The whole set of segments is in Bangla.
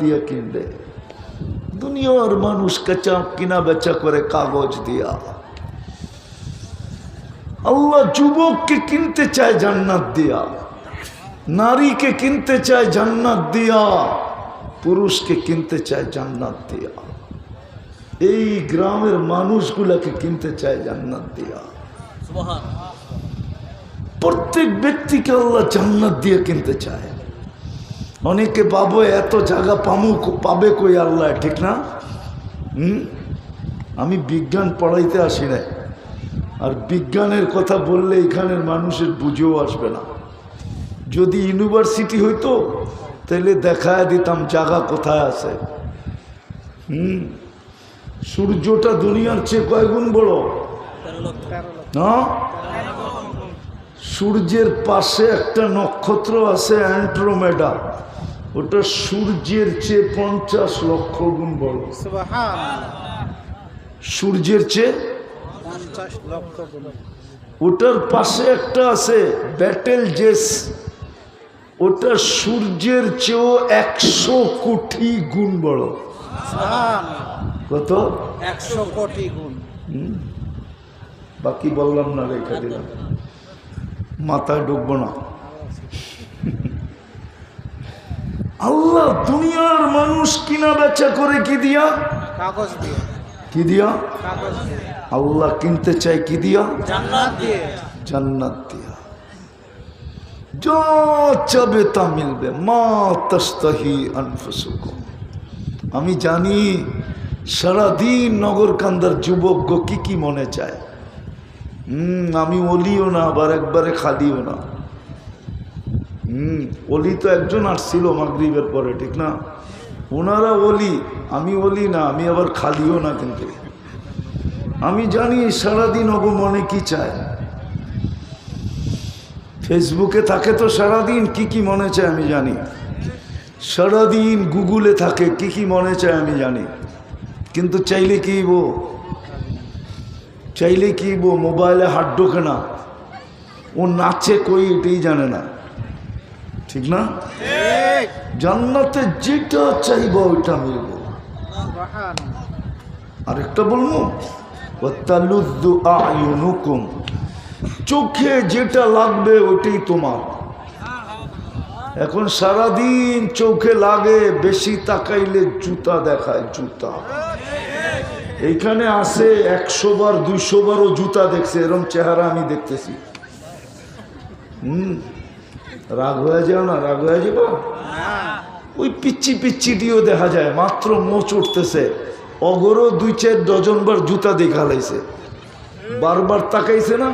দিয়ে কিনবে। দুনিয়ার মানুষ কাঁচা কিনা বেচা করে কাগজ দিয়া। আল্লাহ যুবককে কিনতে চায় জান্নাত দিয়া, নারীকে কিনতে চায় জান্নাত দিয়া, পুরুষকে কিনতে চায় জান্নাত দিয়া, এই গ্রামের মানুষগুলাকে কিনতে চায় জান্নাত দিয়া। প্রত্যেক ব্যক্তিকে আল্লাহ জান্নাত দিয়ে কিনতে চায়। অনেকে পাবো এত জায়গা পাবে কই আল্লাহ, ঠিক না? আমি বিজ্ঞান পড়াইতে আসি না, আর বিজ্ঞানের কথা বললে এখানের মানুষের বুঝেও আসবে না। যদি ইউনিভার্সিটি হইতো তাহলে দেখায় দিতাম জায়গা কোথায় আছে। সূর্যটা দুনিয়ার চেয়ে কয় গুণ বড় না? সূর্যের পাশে একটা নক্ষত্র আছে অ্যান্ড্রোমেডা, ওটা সূর্যের চেয়ে 50 লক্ষ গুণ বড়। সূর্যের চেয়ে 50 লক্ষ গুণ। ওটার পাশে একটা আছে ব্যাটেল জেস, ওটা সূর্যের চেয়েও 100 কোটি গুণ বড়। কত? 100 কোটি গুণ। বাকি বললাম না, রেখে দিলাম, মাথায় ঢুকবো না। আল্লাহ দুনিয়ার মানুষ কিনা বেচা করে কি দিয়া? কাগজ দিয়ে। কি দিয়া? কাগজ দিয়ে। আল্লাহ কিনতে চাই কি দিয়া? জান্নাত দিয়ে। জান্নাত দিয়া। যা চাবে তা মিলবে। মা তাস্তাহি আনফুসুকুম। আমি জানি সারাদিন নগরকান্দার যুবক কি কি মনে চায়। আমি অলিও না, আবার একবারে খালিও না। অলি তো একজন আসছিল মাগরিবের পরে, ঠিক না? ওনারা অলি, আমি অলি না, আমি আবার খালিও না। কিন্তু আমি জানি সারাদিন অব মনে কি চায়। ফেসবুকে থাকে তো সারাদিন কি কি মনে চায় আমি জানি। সারাদিন গুগলে থাকে কি কি মনে চায় আমি জানি। কিন্তু চাইলে কি চাইলে কি মোবাইলে হাত ঢোকে না, ও নাচে কই এটাই জানে না, ঠিক না? জান্নাতে যেটা চাইব ওইটা মিলব। আরেকটা বলবো, ওয়াতালুদ্দু আয়ুনুকুম, চোখে যেটা লাগবে ওইটাই তোমার। এখন সারাদিন চোখে লাগে, বেশি তাকাইলে জুতা দেখায়, জুতা। এইখানে আসে 100 বার 200 বারও জুতা দেখছে, এরকম চেহারা আমি দেখতেছি। রাগ হয়ে যাও না, রাগ হয়ে যাবো। ওই পিচ্ছি পিচ্ছিটিও দেখা যায়, মাত্র মোচ উঠতেছে, অগরও 2-4 ডজন বার জুতা দেখা লাইছে, বারবার তাকাইছে না,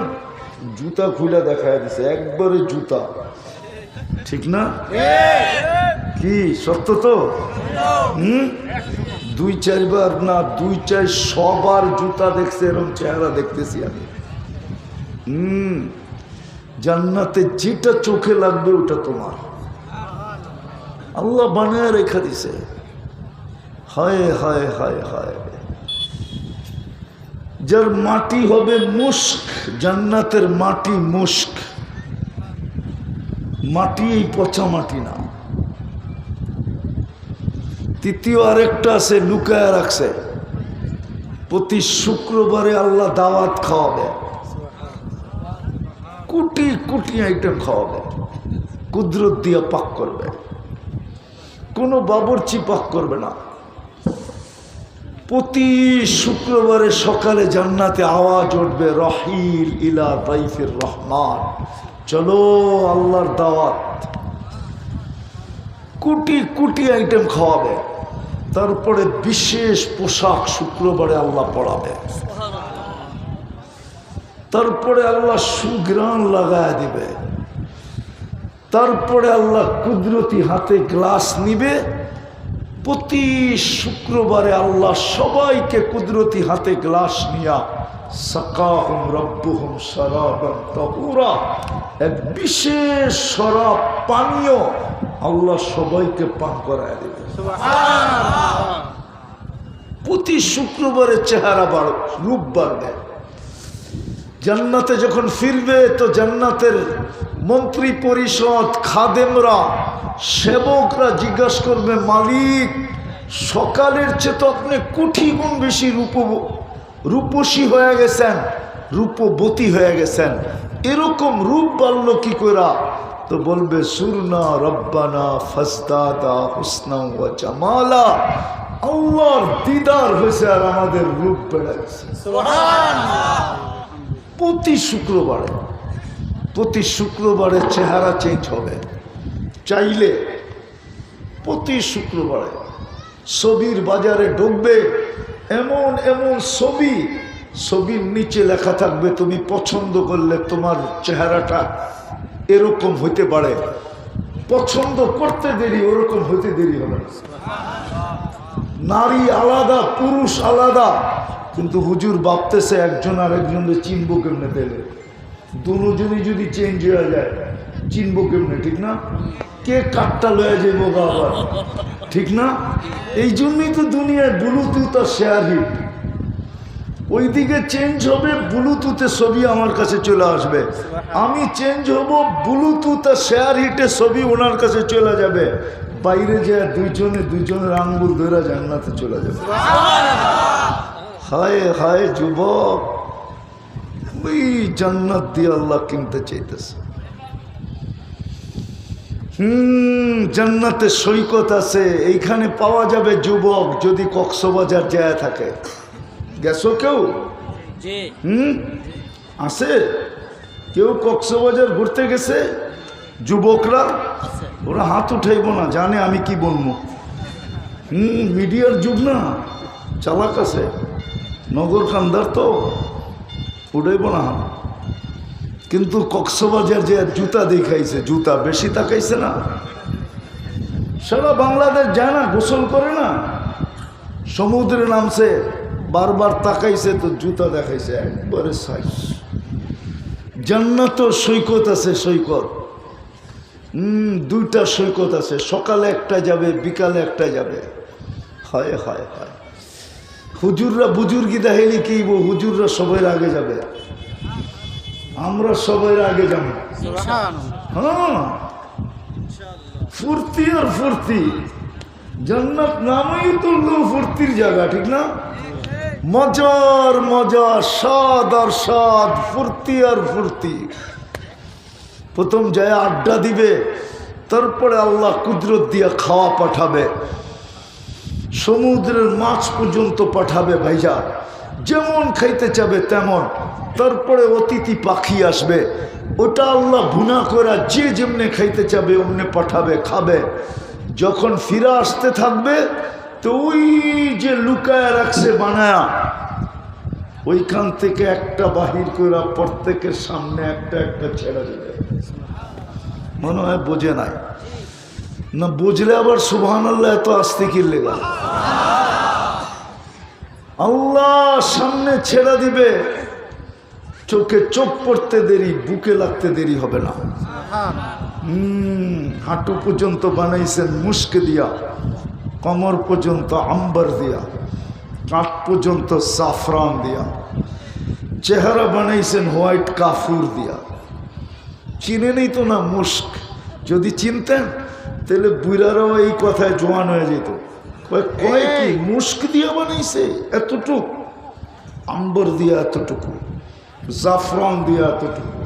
জুতা খুলে দেখায় দিছে, একবারে জুতা, ঠিক না? কি সত্য তো? 2-4 বার না, 2-400 বার জুতা দেখছে, এরকম চেহারা দেখতেছি আমি। জান্নাতে যেটা চোখে লাগবে ওটা তোমার। আল্লাহ বানায় রেখা দিছে। হায় হায় হায় হায়, যার মাটি হবে মুস্ক, জান্নাতের মাটি মুস্ক, মাটি এই পচা মাটি না। তৃতীয় আরেকটা আছে, লুকায় রাখছে, প্রতি শুক্রবারে আল্লাহ দাওয়াত খাওয়াবে, কোটি কোটি আইটেম খাওয়াবে, কুদরত দিয়ে পাক করবে, কোনো বাবুর্চি পাক করবে না। প্রতি শুক্রবারে সকালে জান্নাতে আওয়াজ উঠবে, রহিল ইলা দাইফির রহমান, চলো আল্লাহর দাওয়াত। কোটি কোটি আইটেম খাওয়াবে, তারপরে বিশেষ পোশাক শুক্রবারে আল্লাহ পড়াবে, তারপরে আল্লাহ সুঘ্রাণ লাগায় দিবে, তারপরে আল্লাহ কুদরতি হাতে গ্লাস নিবে। প্রতি শুক্রবারে আল্লাহ সবাইকে কুদরতি হাতে গ্লাস নিয়া সাকাহুম রাব্বুহুম শারাবান তাহুরা, এক বিশেষ শরাব পানীয় আল্লাহ সবাইকে পান করায় দেবে। প্রতি শুক্রবারে চেহারা বাড়বে, রূপ বাড়বে। জান্নাতে যখন ফিরবে তো জান্নাতের মন্ত্রী পরিষদ, খাদেমরা সেবকরা জিজ্ঞাসা করবে, মালিক সকালের চেয়ে তো আপনি কোটি গুণ বেশি রূপসী হয়ে গেছেন, রূপবতী হয়ে গেছেন, এরকম রূপ বাড়ল কি করে? তো বলবে সুরনা রব্বানা ফাজদাদা হুসনা ওয়া জামালা, আল্লাহর দিদার হয়েছে আর আমাদের রূপ বেড়ে গেছে। প্রতি শুক্রবারে চেহারা চেঞ্জ হবে। চাইলে প্রতি শুক্রবারে ছবির বাজারে ঢুকবে, এমন এমন ছবির নিচে লেখা থাকবে তুমি পছন্দ করলে তোমার চেহারাটা এরকম হইতে পারে, পছন্দ করতে দেরি ওরকম হইতে দেরি হবে না। নারী আলাদা পুরুষ আলাদা, কিন্তু হুজুর ভাবতেছে একজন আরেকজনকে চিনবো কেমনে? পেলে দুজনই যদি চেঞ্জ হয়ে যায় চিনবো কেমনে? ঠিক না? কে কাঠটা লয়ে যাবো আবার, ঠিক না? এই জন্যই তো দুনিয়ায় ব্লুটুথ আর শেয়ার হিট। ওইদিকে চেঞ্জ হবে, ব্লুটুথে ছবি আমার কাছে চলে আসবে, আমি চেঞ্জ হব, ব্লুটুথ আর শেয়ার হিটে ছবি ওনার কাছে চলে যাবে, বাইরে যায় দুইজনের আঙ্গুল ধরে জান্নাতে চলে যাবে। হায় হায় যুবক, ওই জান্নাত দিয়ে আল্লাহ কিনতে চাইতেছে। জান্নাতে সৈকত আছে, এইখানে পাওয়া যাবে যুবক যদি কক্সবাজার যায় থাকে। গেছো কেউ? আছে কেউ কক্সবাজার ঘুরতে গেছে? যুবকরা ওরা হাত উঠাইব না, জানে আমি কি বলবো। মিডিয়ার যুগ না, চালাক আছে, নগর কান্দার তো উঠাইব না হাত। কিন্তু কক্সবাজার যে জুতা দেখাইছে, জুতা বেশি তাকাইছে না। সারা বাংলাদেশ যায় না, গোসল করে না, সমুদ্রে নামছে, বারবার তাকাইছে তো জুতা দেখাইছে একবারে সাইজ। জান্নাত সৈকত আছে, সৈকত। দুইটা সৈকত আছে, সকালে একটা যাবে, বিকালে একটা যাবে। হায় হায় হায়, হুজুররা বুজুর্গি দেখাইলে কি হুজুররা সবাই আগে যাবে, আমরা সবাই আগে যাব। হ্যাঁ, ফুর্তি আর ফুর্তি, জান্নাত নামই তো ফুর্তির জায়গা, ঠিক না? মজার মজা, স্বাদ আর স্বাদ, ফুর্তি আর ফুর্তি। প্রথম যায় আড্ডা দিবে, তারপরে আল্লাহ কুদরত দিয়া খাওয়া পাঠাবে, সমুদ্রের মাছ পর্যন্ত পাঠাবে ভাইজা, যেমন খাইতে চাবে তেমন। তারপরে অতিথি পাখি আসবে, ওটা আল্লাহ ভুনা করে যে যেমনে খাইতে চাবে অমনে পাঠাবে, খাবে। যখন ফিরে আসতে থাকবে তো ওই যে লুকায় রাখছে বানায়া, ওইখান থেকে একটা বাহির করে প্রত্যেকের সামনে একটা একটা ছেড়ে দেবে। মনে হয় বোঝে নাই না, বুঝলে আবার সুবহানাল্লাহ এত আস্তে কি লেগা। আল্লাহ সামনে ছেড়ে দিবে, চোখে চোখ পড়তে দেরি, বুকে লাগতে দেরি হবে না। হাঁটু পর্যন্ত বানাইছেন মুস্ক দিয়া, কমর পর্যন্ত আম্বার দিয়া, কাঠ পর্যন্ত সাফরান দিয়া, চেহারা বানাইছেন হোয়াইট কাফুর দিয়া। চিনে নেই তো না মুস্ক, যদি চিনতেন তাহলে বুড়ারাও এই কথায় জোয়ান হয়ে যেত। কয় কি মুস্ক দিয়া বানাইছে, এতটুক আম্বর দিয়া, এতটুকু জাফরান দিয়া, এতটুকু।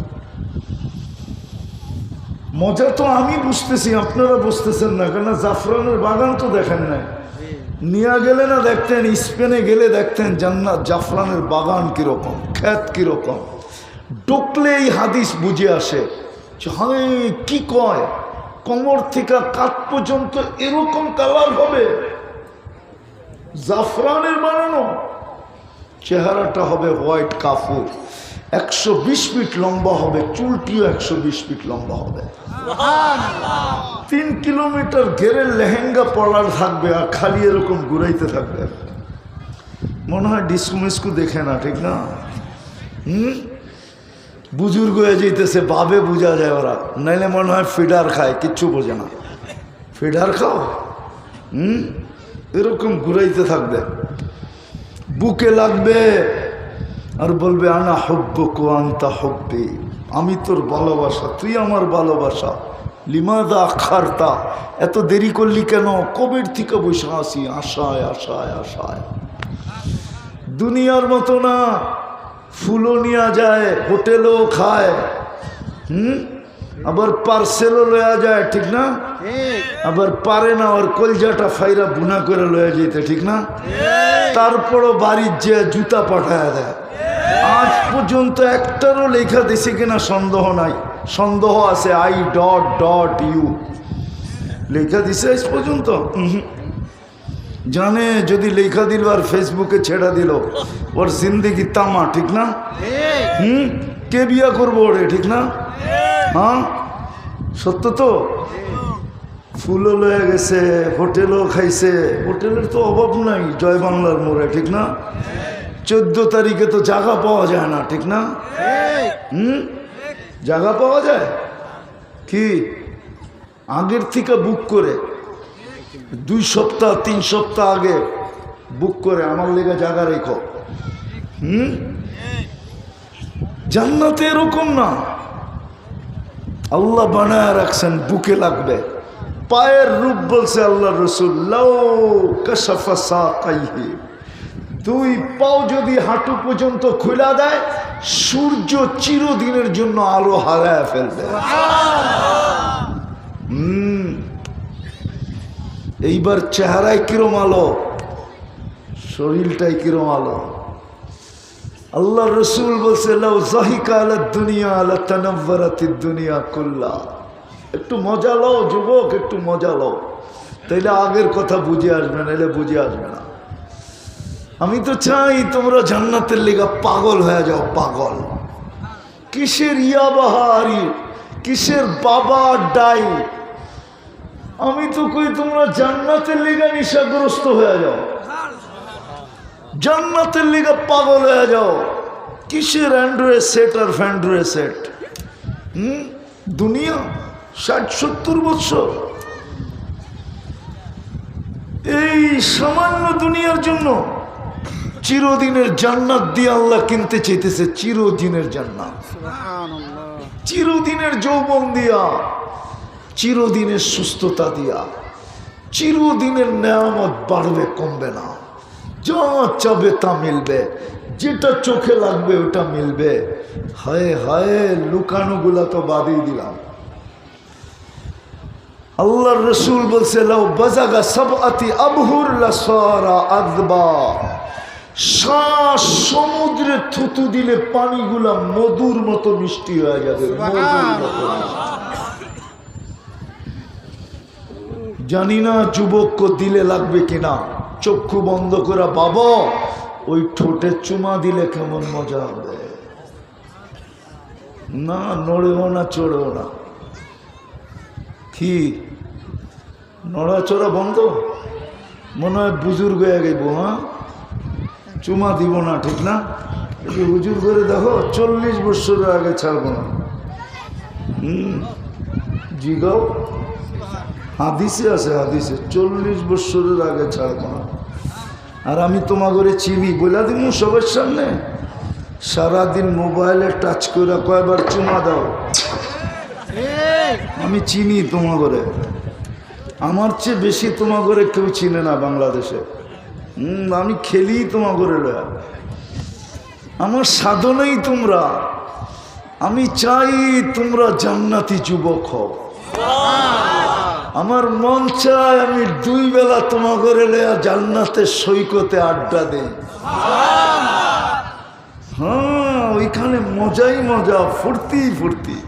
মজা তো আমি বুঝতেছি, আপনারা বুঝতেছেন না, কেন জাফরানের বাগান তো দেখেন নাই। নিয়ে গেলে না দেখতেন, স্পেনে গেলে দেখতেন জান্নাত জাফরানের বাগান কিরকম, ক্ষেত কিরকম। ঢুকলে এই হাদিস বুঝে আসে, হায় কি কয়, কোমর থেকে কাঠ পর্যন্ত এরকম কালার হবে, জাফরানের বানানো। চেহারাটা হবে হোয়াইট কাফুর, 120 ফিট লম্বা হবে, চুলটিও 120 ফিট লম্বা হবে, 3 কিলোমিটার ঘেরের লেহেঙ্গা পরার থাকবে, আর খালি এরকম ঘুরাইতে থাকবে। মনে হয় ডিস্কো মিস্কো দেখে না, ঠিক না? বুজুর্গ হয়ে যেতেছে, ভাবে বোঝা যায় ওরা, নাইলে মনে হয় ফিডার খায়, কিচ্ছু বোঝে না। ফিডার খাও, এরকম ঘুরাইতে থাকবে, বুকে লাগবে আর বলবে আনা হব্বুক ওয়া আনতা হব্বি, আমি তোর ভালোবাসা, তুই আমার ভালোবাসা। লিমাদা আখারতা, এত দেরি করলি কেন? কবের থেকে বসে আসি আশায় আশায় আশায়। দুনিয়ার মতো না, ফুলও নেওয়া যায়, হোটেলও খায়, আবার পার্সেলও লয়া যায়, ঠিক না? আবার পারে না ওর কলজাটা ফাইরা বুনা করে লয়া যেতে, ঠিক না? তারপরও বাড়ির যে জুতা পাঠায় দেয়। আজ পর্যন্ত একটারও লেখা দিছে কিনা সন্দেহ নাই, সন্দেহ আছে। I.U লেখা দিছে আজ পর্যন্ত? জানে যদি লেখা দিল আর ফেসবুকে ছেড়া দিল, ওর জিন্দগি তামা, ঠিক না? কে বিয়া করবো ওরে, ঠিক না? হ্যাঁ, সত্য তো। ফুলও লয়ে গেছে, হোটেলও খাইছে, হোটেলের তো অভাব নাই জয় বাংলার মোড়ে, ঠিক না? 14 তারিখে তো জায়গা পাওয়া যায় না, ঠিক না? জায়গা পাওয়া যায় কি আগের থেকে বুক করে, 2 সপ্তাহ 3 সপ্তাহ আগে বুক করে আমার লেগে জায়গা রেখো। জান্নাতে এরকম না, আল্লাহ বানায় রাখছেন, বুকে লাগবে। পায়ের রূপ বলছে আল্লাহ রসুল, লাউ কাশাফা সাকাইহি, 2 পাও যদি হাঁটু পর্যন্ত খোলা দেয়, সূর্য চিরদিনের জন্য আলো হারায় ফেলবে। এইবার চেহারায় কিরম আলো, শরীরটাই কিরম আলো। আল্লাহ রসুল বলছে, লাউ যাহিকা আলা দুনিয়া লা তানাওয়ারাতিদ দুনিয়া কুল্লা। একটু মজা লও যুবক, একটু মজা লও, তাইলে আগের কথা বুঝে আসবে, নাইলে বুঝে আসবে না। আমি তো চাই তোমরা জান্নাতের লেগা পাগল হয়ে যাও, পাগল। কিসের ইয়াবাহারি, কিসের বাবা ডাই। আমি তো কই তোমরা জান্নাতের লেগা নিশাগ্রস্ত হয়ে যাও, জান্নাতের লেগা পাগল হয়ে যাও। কিসের অ্যান্ড্রয়েড সেট আর ফ্যান্ড্রয়েড সেট? দুনিয়া 60-70 বছর এই সামান্য দুনিয়ার জন্য চিরদিনের জান্নাত দিয়ে আল্লাহ কিনতে চাইতেছে। চিরদিনের জান্নাত, চিরদিনের যৌবন দিয়া, চিরদিনের সুস্থতা দিয়া, চিরদিনের নেয়ামত বাড়বে, কমবে না। যা চাবে তা মিলবে, যেটা চোখে লাগবে ওটা মিলবে। হায় হায়, লুকানোগুলা তো বাদই দিলাম। আল্লাহর রসুল বলছে, লাউ বাজাগা সাবআতি আবহুর লাসারা আযবা। সমুদ্রে থুতু দিলে পানিগুলা মধুর মতো মিষ্টি হয়ে যাবে, মধুর মতো। জানি না যুবক দিলে লাগবে কিনা। চক্ষু বন্ধ করা বাবা, ওই ঠোঁটে চুমা দিলে কেমন মজা হবে। না নড়েও না, চড়েও না। কি নড়াচড়া বন্ধ? মনে হয় বুজুর্গ হয়ে গেব। হ্যাঁ, চুমা দিব না, ঠিক না? হুজুর করে দেখো, 40 বছরের আগে ছাড়বো না। জিগাও, হাদিসে আছে, হাদিসে 40 বছরের আগে ছাড়বো না। আর আমি তোমাগরে চিনি বলে দিব সবার সামনে। সারাদিন মোবাইলে টাচ করে কয়বার চুমা দাও, আমি চিনি তোমাগরে। আমার চেয়ে বেশি তোমাগরে কেউ চিনে না বাংলাদেশে। আমি খেলি তোমাগরে লয়া, আমার সাধনেই তোমরা। আমি চাই তোমরা জান্নাতি যুবক হও। আমার মন চায় আমি 2 বেলা তোমাগরে লয়া জান্নাতের সৈকতে আড্ডা দেই। হ্যাঁ, ওইখানে মজাই মজা, ফুর্তি ফুর্তি।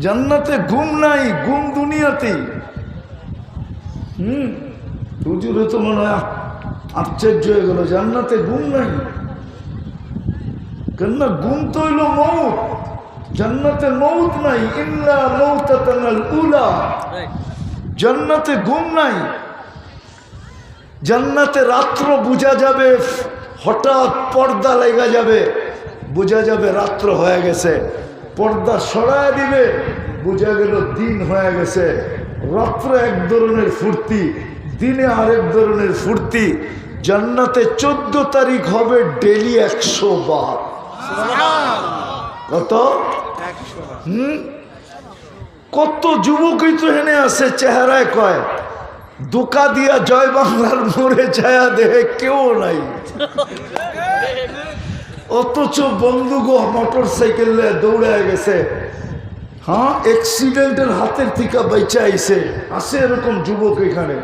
জান্নাতে ঘুম নাই, ঘুম দুনিয়াতেই। হুজুরে তো মনে হয় আশ্চর্য হয়ে গেল, জান্নাতে ঘুম নাই। কেননা ঘুম তো হইল মৌত, জান্নাতে মৌত নাই। ইল্লা মৌতাতানাল উলা, জান্নাতে ঘুম নাই। জান্নাতে রাত্র বুঝা যাবে, হঠাৎ পর্দা লেগে যাবে, বোঝা যাবে রাত্র হয়ে গেছে। পর্দা সরায় দিবে, বোঝা গেল দিন হয়ে গেছে। রাত্রে এক ধরনের ফুর্তি, দিনে আরেক ধরনের ফুর্তি। জান্নাতে 14 তারিখ হবে ডেলি 100 বার। কত? কত যুবকই তো হেনে আছে, চেহারায় কয় দোকা দিয়া জয় বাংলার মোড়ে ছায়া দেহে কেউ নাই, অথচ বন্ধুগো মোটর সাইকেলে দৌড়ায় গেছে। হ্যাঁ, অ্যাক্সিডেন্টের হাতের থেকে বেঁচে আইছে, আছে এরকম যুবক এখানে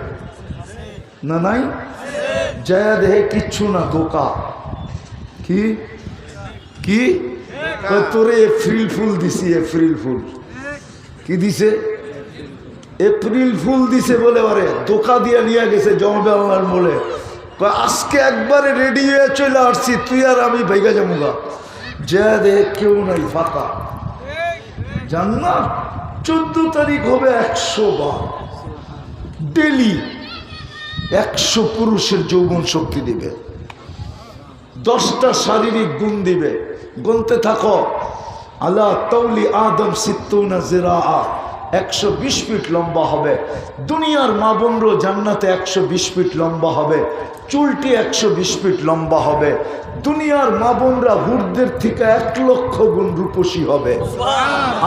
না? নাই? জায়া দেহে কিচ্ছু না, দোকা। কি কি কয় তোরে এপ্রিল ফুল দিছি, এপ্রিল ফুল। কি দিছে? এপ্রিল ফুল দিছে বলে ওরে দোকা দিয়া নিয়ে গেছে জমবেলার মোড়ে। আজকে একবারে রেডি হয়ে চলে আসছি, তুই আর আমি ভাইগা যামুগা। যা দেখ কেউ নাই, ফাঁকা। জান্নাত 14 তারিখ হবে 100 বার ডেলি। 100 পুরুষের যৌবন শক্তি দিবে, 10টা শারীরিক গুণ দিবে। গুনতে থাকো। আলা তাউলি আদম 60 জিরা, 120 ফিট লম্বা হবে। দুনিয়ার মা বোনরও জান্নাতে 120 ফিট লম্বা হবে, চুলটি 120 ফিট লম্বা হবে। দুনিয়ার মা বোনরা হুরদের থেকে 1 লক্ষ গুণ রূপসী হবে।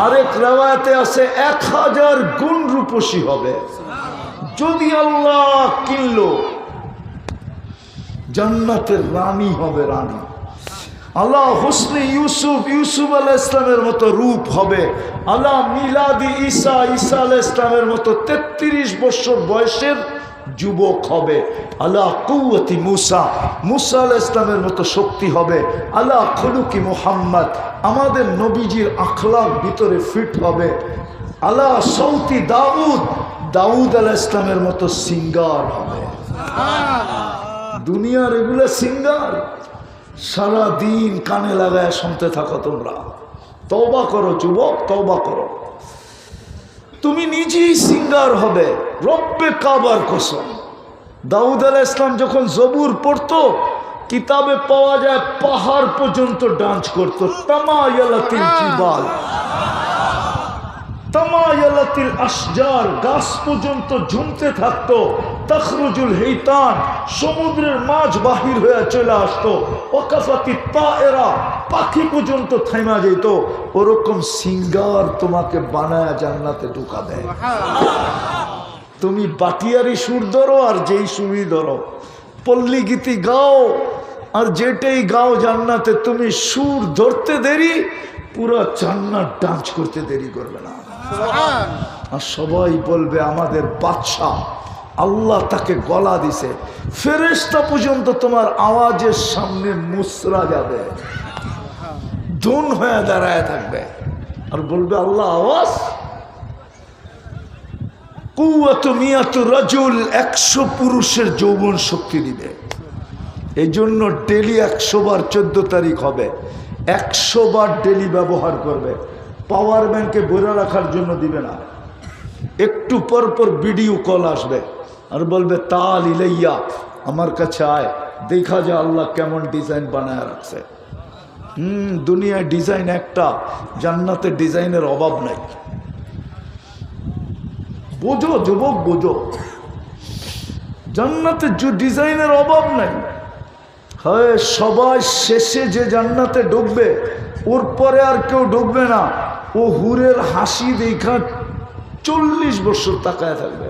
আরেক রাওয়ায়াতে আছে 1000 গুণ রূপসী হবে। যদি আল্লাহ কিনলো, জান্নাতের রানী হবে, রানী। আল্লাহ হুসনে ইউসুফ, ইউসুফ আলাইহিস ইসলামের মতো রূপ হবে। আল্লাহ মিলাদি ঈসা, ঈসা আলাইহিস ইসলামের মতো 33 বছর বয়সের যুবক হবে। আল্লাহ কুওয়াতি মুসা, মুসা আলাইহিস ইসলামের মতো শক্তি হবে। আল্লাহ খুলুকি মুহাম্মদ, আমাদের নবীজির আখলাক ভিতরে ফিট হবে। আল্লাহ সৌতি দাউদ, দাউদ আলাইহিস ইসলামের মতো সিঙ্গার হবে। দুনিয়ার এগুলো সিঙ্গার, সারা দিন কানে লাগায় শুনতে থাকো তোমরা। তওবা করো যুবক, তওবা করো। তুমি নিজেই সিঙ্গার হবে, রব্বে কাবার কসম। দাউদ আলাইহিস সালাম যখন জবুর পড়তো, কিতাবে পাওয়া যায় পাহাড় পর্যন্ত ডান্স করতো। তামায়ালাতিল জিবাল, তামায়ালাতিল আশজার, গাছ পর্যন্ত ঝুমতে থাকতো। তখরুজুল হিতান, সমুদ্রের মাছ বাহির হয়ে চলে আসতো। ওয়াকাফাতিত তায়েরা, পাখি পর্যন্ত থাইমা যেত। ওরকম সিঙ্গার তোমাকে বানায়া জান্নাতে ঢুকাবে। তুমি বাটিয়ারি সুর ধরো আর যেই সুরই ধরো, পল্লী গীতি গাও আর যেটাই গাও জান্নাতে, তুমি সুর ধরতে দেরি, পুরো জান্নাত ডান্স করতে দেরি করবে না। আর সবাই বলবে আমাদের বাদশাহ, আল্লাহ তাকে গলা দিছে। ফেরেশতা পর্যন্ত তোমার আওয়াজের সামনে মুসরা যাবে, ধুন হয়ে দাঁড়ায় থাকবে আর বলবে আল্লাহ আওয়াজ। কুওয়াতু মিয়াতু রাজুল, 100 পুরুষের যৌবন শক্তি দিবে। এই জন্য ডেলি 100 বার 14 তারিখ হবে, 100 বার ডেলি ব্যবহার করবে। পাওয়ার ব্যাংকে ভরে রাখার জন্য দিবে না। একটু পর পর ভিডিও কল আসবে আর বলবে তাল ইলাইয়া, আমার কাছে আয়, দেখা যায় আল্লাহ কেমন ডিজাইন বানায় রাখছে। দুনিয়ায় ডিজাইন একটা, জান্নাতে ডিজাইনের অভাব নাই। বোঝো যুবক, বোঝো, জান্নাতে ডিজাইনের অভাব নাই। হয় সবাই শেষে যে জান্নাতে ঢুকবে, ওর পরে আর কেউ ঢুকবে না। ও হুরের হাসি দেখা 40 বছর তাকায় থাকবে।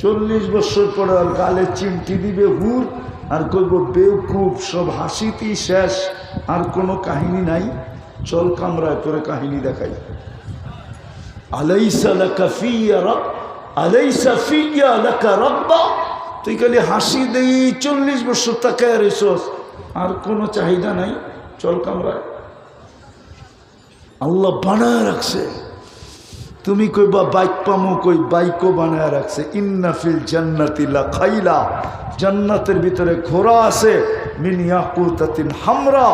40 বছর পরে আর গালে চিমটি দিবে হুর, আর করবো বেউকুফ, সব হাসিতেই শেষ, আর কোনো কাহিনী নাই। চল কামরায় করে কাহিনী দেখাই। আলাইসা লাকা ফিয়া রাব, আলাইসা ফিয়া লাকা রাব্বা। তুই খালি হাসি দেই 40 বছর তাকায় রইছস, আর কোনো চাহিদা নাই। চল কামরায়। আল্লাহ বানায় রাখছে। তুমি কইবা বাইক পামো, কই বাইকও বানায় রাখছে। ইন্না ফিল জান্নাতি লা খাইলা, জান্নাতের ভিতরে ঘোড়া আছে। মিন ইয়াকুতাতিন হামরা,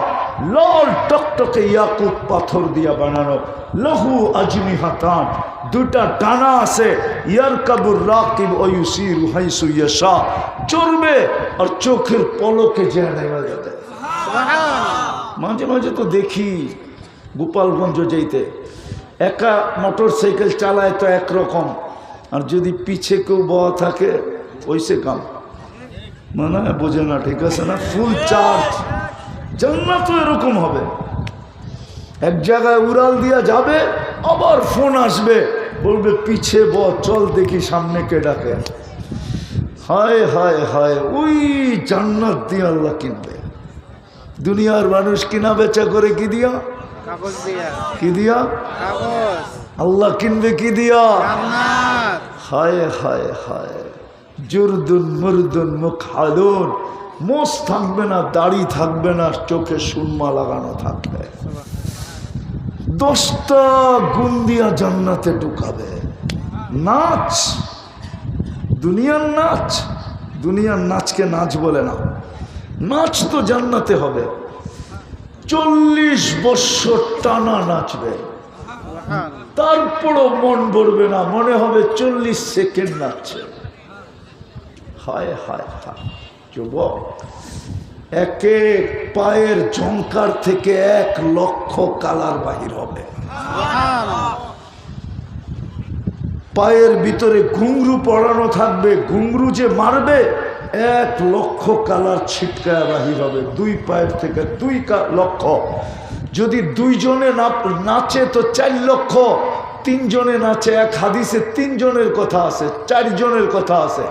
লাল টকটকে ইয়াকুত পাথর দিয়া বানানো। লহু আজনিহাতান, 2টা ডানা আছে। ইয়ারকাবুর রাকিব ওয়া ইউসিরু হাইসু ইয়াশা, চড়বে আর চোখের পলকে যায় নেমে যাবে। মাঝে মাঝে তো দেখি গোপালগঞ্জ যাইতে, একা মোটর সাইকেল চালায় তো একরকম, আর যদি পিছে কেউ বয়া থাকে ওইসে কাম, মানে বোঝে না, ঠিক আছে না? Full charge. জান্নাত তো এরকম হবে। এক জায়গায় উড়াল দিয়া যাবে, আবার ফোন আসবে, বলবে পিছে ব, চল দেখি সামনে কে ডাকে। হায় হায় হায়, ওই জান্নাত দিয়ে আল্লাহ কিনবে। দুনিয়ার মানুষ কিনা বেচা করে কি দিয়া? কাগজ দিয়া। কি দিয়া? কাগজ। আল্লাহ কিনবে কি দিয়া? জান্নাত। হায় হায় হায়, জুরদুন মুরদুন মুখালুন, মোষ থাকবে না, দাড়ি থাকবে না, চোখে সুরমা লাগানো থাকবে। 10টা গুণ দিয়া জান্নাতে ঢুকাবে। নাচ, দুনিয়ার নাচ, দুনিয়ার নাচকে নাচ বলে না। নাচ তো জান্নাতে হবে। 40 বছর টানা নাচবে, তারপরও মন ভরবে না, মনে হবে 40 সেকেন্ড নাচছে। হায় হায় হায়, যুবক, এক এক পায়ের ঝংকার থেকে 1 লক্ষ কালার বাহির হবে। পায়ের ভিতরে ঘুংরু পড়ানো থাকবে, ঘুংরু যে মারবে 1 লক্ষ কালার ছিটকায় বাহির হবে। 2 পায়ের থেকে 2 লক্ষ। যদি 2 জনে নাচে তো 4 লক্ষ, 3 জনে নাচে, এক হাদিসে 3 জনের কথা আছে, 4 জনের কথা আছে।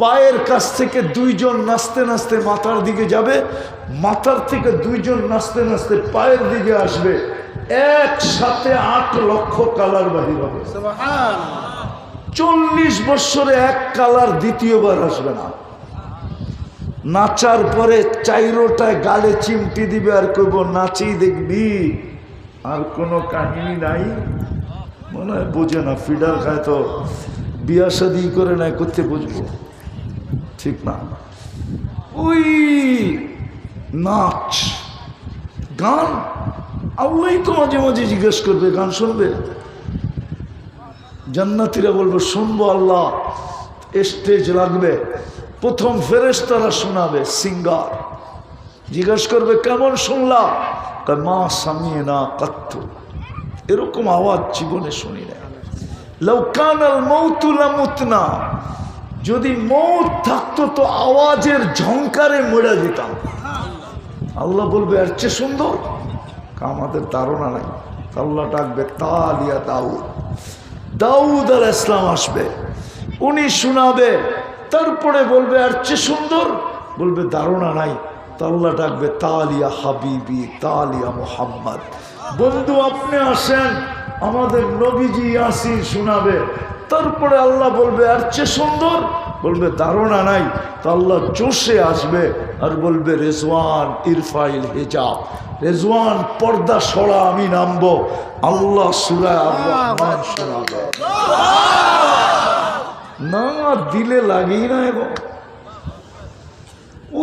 পায়ের কাছ থেকে 2 জন নাচতে নাচতে মাথার দিকে যাবে, মাথার থেকে 2 জন নাচতে নাচতে পায়ের দিকে আসবে, একসাথে 8 লক্ষ কালার বাহির হবে। 40 বছরে 1 কালার দ্বিতীয়বার আসবে না। নাচার পরে 4টায় গালে চিমটি দিবে আর কইব নাচি দেখবি, আর কোনো কাহিনী নাই। মনে হয় বোঝে না, ফিডার খায় তো বিয়া শাদী করে নাই, করতে বুঝবো? ঠিক না। ওই নাচ গান, আল্লাহ তো মাঝে মাঝে জিজ্ঞেস করবে, গান শুনবে? জান্নাতীরা বলবে শুনবো আল্লাহ। স্টেজ লাগবে, প্রথম ফেরেশতারা শোনাবে, সিঙ্গার জিজ্ঞেস করবে কেমন শুনলা? মা সামিনা কাত্তু, এরকম আওয়াজ জীবনে শুনি না। লাউ কানাল মাউতু লামুতনা, যদি মৌত থাকতো তো আওয়াজের ঝংকারে মরে যেতাম। আল্লাহ বলবে এর চেয়ে সুন্দর? আমাদের ধারণা নাই। আল্লাহ ডাকবে তালিয়া দাউদ, দাউদ আলাইহিস সালাম আসবে, উনি শোনাবে, তারপরে বলবে এর চেয়ে সুন্দর? বলবে ধারণা নাই। তো আল্লাহ ডাকবে তালিয়া হাবিবি, তালিয়া মুহাম্মদ, বন্ধু আপনি আসেন, আমাদের নবীজি ইয়াসিন শোনাবে। তারপরে আল্লাহ বলবে এর চেয়ে সুন্দর? বলবে ধারণা নাই। তো আল্লাহ জোশে আসবে আর বলবে রেজওয়ান ইরফাইল হিজাব, রেজওয়ান পর্দা সরা, আমি নামবো। আল্লাহ সূরা আর-রহমান শোনাবে। না দিলে লাগেই না। এবং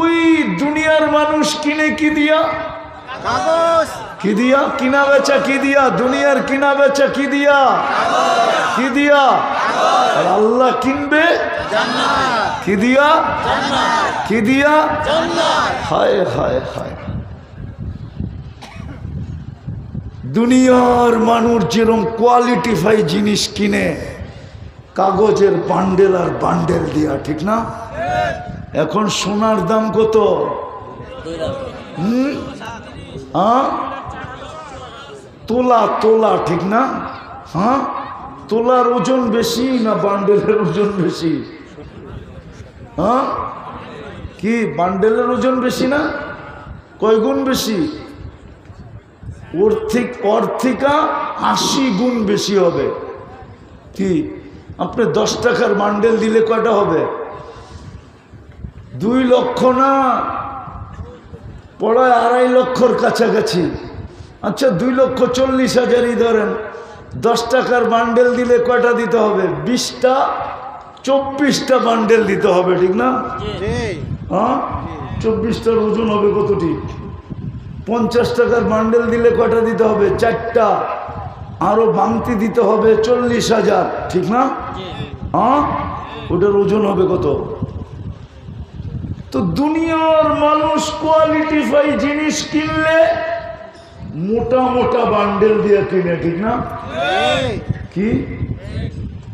ওই দুনিয়ার মানুষ কিনে কি দিয়া? কাগজ। কি দিয়া কিনা বেচা? কি দিয়া? দুনিয়ার কিনা বেচা কি দিয়া? কি দিয়া? আর আল্লাহ কিনবে জান্নাত। কি দিয়া? জান্নাত। কি দিয়া? জান্নাত। হায় হায় হায়, দুনিয়ার মানুষ যেরকম কোয়ালিটিফাই জিনিস কিনে, কাগজের বান্ডেল আর বান্ডেল দিয়া, ঠিক না? এখন সোনার দাম কত? তোলা তোলা, ঠিক না? হ্যাঁ, তোলার ওজন বেশি না বান্ডেলের ওজন বেশি? হ্যাঁ, কি বান্ডেলের ওজন বেশি না? কয় গুণ বেশি? ওর থেকে 80 গুণ বেশি হবে। কি আপনি 10 টাকার বান্ডেল দিলে কয়টা হবে? 2 লক্ষ না, পড়ায় 2.5 লক্ষর কাছাকাছি। আচ্ছা 2,40,000ই ধরেন, 10 টাকার বান্ডেল দিলে কয়টা দিতে হবে? 20টা, 24টা বান্ডেল দিতে হবে, ঠিক না? হ্যাঁ, 24টার ওজন হবে কতটি? 50 টাকার বান্ডেল দিলে কয়টা দিতে হবে? 4টা, আরো ভাঙতি দিতে হবে 40,000, ঠিক না? হ্যাঁ, ওটার ওজন হবে কত? তো দুনিয়ার মানুষ কোয়ালিটিফাই জিনিস কিনলে মোটা মোটা বান্ডেল দিয়ে কিনে, ঠিক না? কি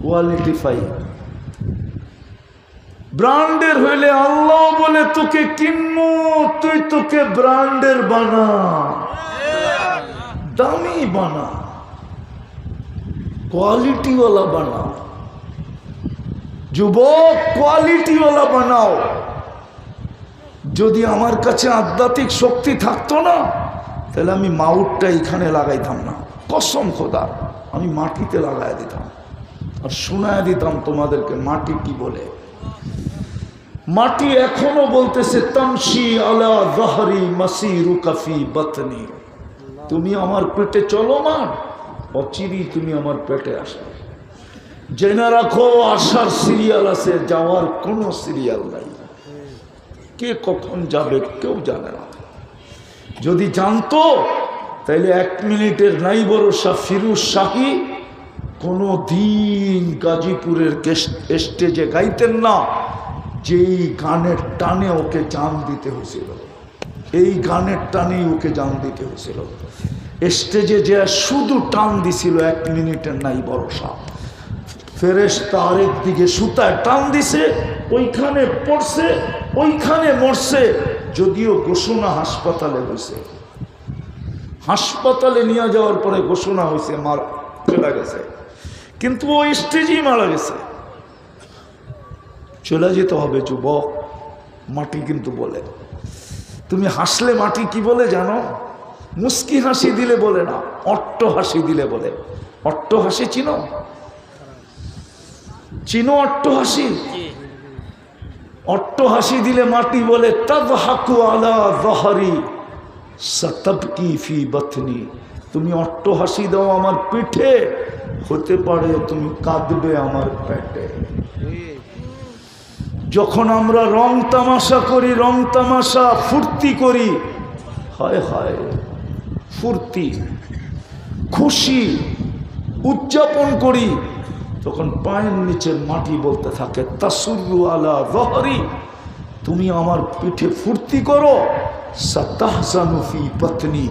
কোয়ালিটিফাই? ব্র্যান্ডের হইলে আল্লাহ বলে তোকে কিনবো, তুই তোকে ব্র্যান্ডের বানা, দামি বানা। কোয়ালিটিওয়ালা বানাও যুবক, কোয়ালিটিওয়ালা বানাও। যদি আমার কাছে আধ্যাত্মিক শক্তি থাকতো না, তাহলে আমি মাউটটা এখানে লাগাইতাম না, কসম খোদা, আমি মাটিতে লাগাই দিতাম আর শোনায় দিতাম তোমাদেরকে মাটি কি বলে। মাটি এখনো বলতেছে তামশি আলা যাহরি মাসিরুকা ফি বাতনি, তুমি আমার পেটে চলো মা, অচিরি তুমি আমার পেটে আসো। জেনে রাখো, আসার সিরিয়াল আছে, যাওয়ার কোনো সিরিয়াল নাই। কে কখন যাবে কেউ জানে না। যদি জানতো তাইলে 1 মিনিটের নাই ভরসা ফিরোজ শাহী কোনো দিন গাজীপুরের স্টেজে গাইতেন না। যেই গানের টানে ওকে জান দিতে হয়েছিল, এই গানের টানেই ওকে জান দিতে হয়েছিল। স্টেজে যে শুধু টান দিছিল 1 মিনিটের নাই ভরসা। ফেরেশতা আরেক দিকে সুতায় টান দিছে, ওইখানে পড়ছে, ওইখানে মরছে। যদিও ঘোষণা হাসপাতালে হয়েছে, হাসপাতালে নিয়ে যাওয়ার পরে ঘোষণা হয়েছে মারা গেছে, কিন্তু ওই স্টেজেই মারা গেছে। চলে যেতে হবে যুবক। মাটি কিন্তু বলে, তুমি হাসলে মাটি কি বলে জানো? মুস্কি হাসি দিলে বলে না, অট্ট হাসি দিলে বলে। অট্ট হাসি চিনো? চিনো অট্ট হাসি? অট্ট হাসি দিলে মাটি বলে তাযহাকু আলা যাহরি সাতাবকি ফি বাতনি, তুমি অট্ট হাসি দাও আমার পিঠে, হতে পারে তুমি কাঁদবে আমার পেটে। যখন আমরা রং তামাশা করি, রং তামাশা ফুর্তি করি, হায় হায় ফুর্তি খুশি উদযাপন করি, তখন পায়ের নিচের মাটি বলতে থাকে তাসুরু আলা যাহরি, তুমি আমার পিঠে ফুর্তি করো, সাতাহজানু ফি বাতনি,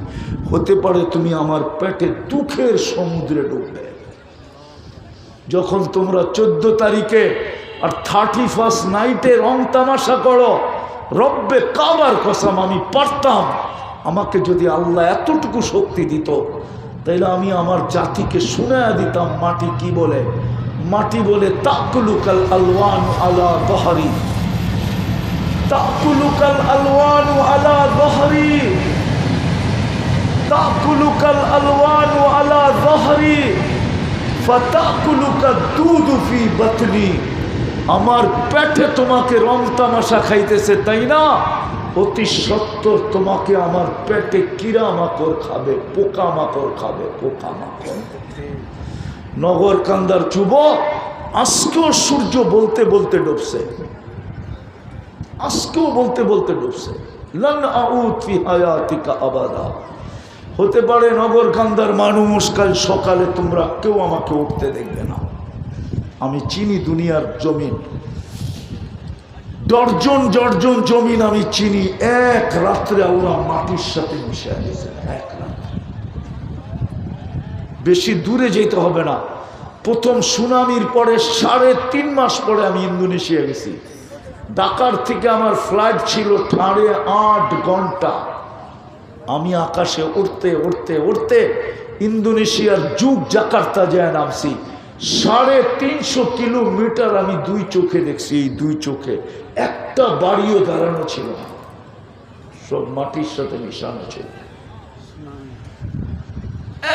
হতে পারে তুমি আমার পেটে দুঃখের সমুদ্রে ডুববে। যখন তোমরা 14 তারিখে আর 31 নাইটে রং তামাশা করো, রব্বে কাবার কসম আমি পারতাম, আমাকে যদি আল্লাহ এতটুকু শক্তি দিত, তাইলে আমি আমার জাতিকে শুনায়া দিতাম মাটি কি বলে। মাটি বলে তাকুলুকাল আলওয়ানু আলা যাহরি, তাকুলুকাল আলওয়ানু আলা যাহরি, তাকুলুকাল আলওয়ানু আলা যাহরি ফাতাকুলুকা দুদু ফি বাতনি, আমার পেটে তোমাকে রং তামাশা খাইতেছে তাই না? অতি সত্তর তোমাকে আমার পেটে কিরা মাকড় খাবে, পোকা মাকড় খাবে, পোকা মাকড়। নগর কান্দার যুবক, আজকেও সূর্য বলতে বলতে ডুবছে, আজকেও বলতে বলতে ডুবছে। লান আউদ ফি হায়াতিকা আবাদা, হতে পারে নগর কান্দার মানুষ কাল সকালে তোমরা কেউ আমাকে উঠতে দেখবে না। আমি চিনি দুনিয়ার জমিন, ডর্জন ডর্জন জমিন আমি চিনি, এক রাত্রে আল্লাহ মাটির সাথে মিশে গেছে। এক রাত্রে, বেশি দূরে যেতে হবে না। প্রথম সুনামির পরে 3.5 মাস পরে আমি ইন্দোনেশিয়া গেছি। ঢাকার থেকে আমার ফ্লাইট ছিল 8.5 ঘন্টা। আমি আকাশে উড়তে উড়তে উড়তে ইন্দোনেশিয়ার জাকার্তা যায় নামছি। 350 কিলোমিটার আমি 2 চোখে দেখছি। এই 2 চোখে একটা বাড়িও দাঁড়ানো ছিল না, সব মাটির সাথে মিশানো ছিল।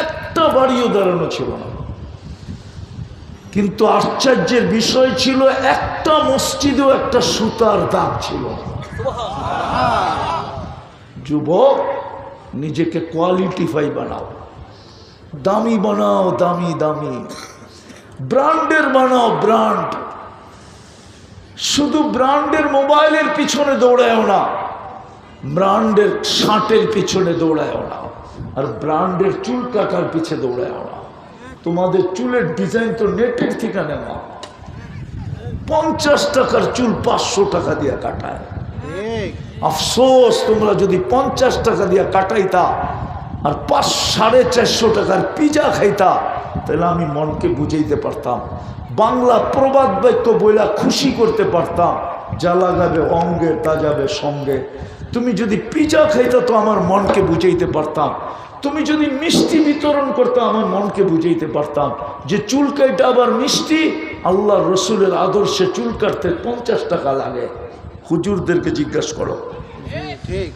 একটা বাড়িও দাঁড়ানো ছিল না। কিন্তু আশ্চর্যের বিষয় ছিল, একটা মসজিদেও একটা সুতার দাগ ছিল না। যুবক, নিজেকে কোয়ালিটিফাই বানাও, দামি বানাও, দামি দামি ব্র্যান্ডের বানাও, ব্র্যান্ড। শুধু ব্র্যান্ডের মোবাইলের পিছনে দৌড়ায়ও না, ব্র্যান্ডের শার্টের পিছনে দৌড়ায়ও না, আর ব্র্যান্ডের চুল কাটার পিছে দৌড়ায়ও না। তোমাদের চুলের ডিজাইন তো নেটের থেকে নেওয়া। 50 টাকার চুল 500 টাকা দিয়ে কাটায়। আফসোস, তোমরা যদি 50 টাকা দিয়ে কাটাইতা আর 450 টাকার পিজা খাইতা, তাহলে আমি মনকে বুঝাইতে পারতাম, বাংলা প্রবাদ বাক্য বইলা খুশি করতে পারতাম। যা লাগাবে অঙ্গে তা যাবে সঙ্গে। তুমি যদি পিজা খাইতা তো আমার মনকে বুঝাইতে পারতাম। তুমি যদি মিষ্টি বিতরণ করতে আমার মনকে বুঝাইতে পারতাম যে চুল কাটা আবার মিষ্টি, আল্লাহ রসুলের আদর্শে চুল কাটতে 50 টাকা লাগে। হুজুরদেরকে জিজ্ঞাসা করো, ঠিক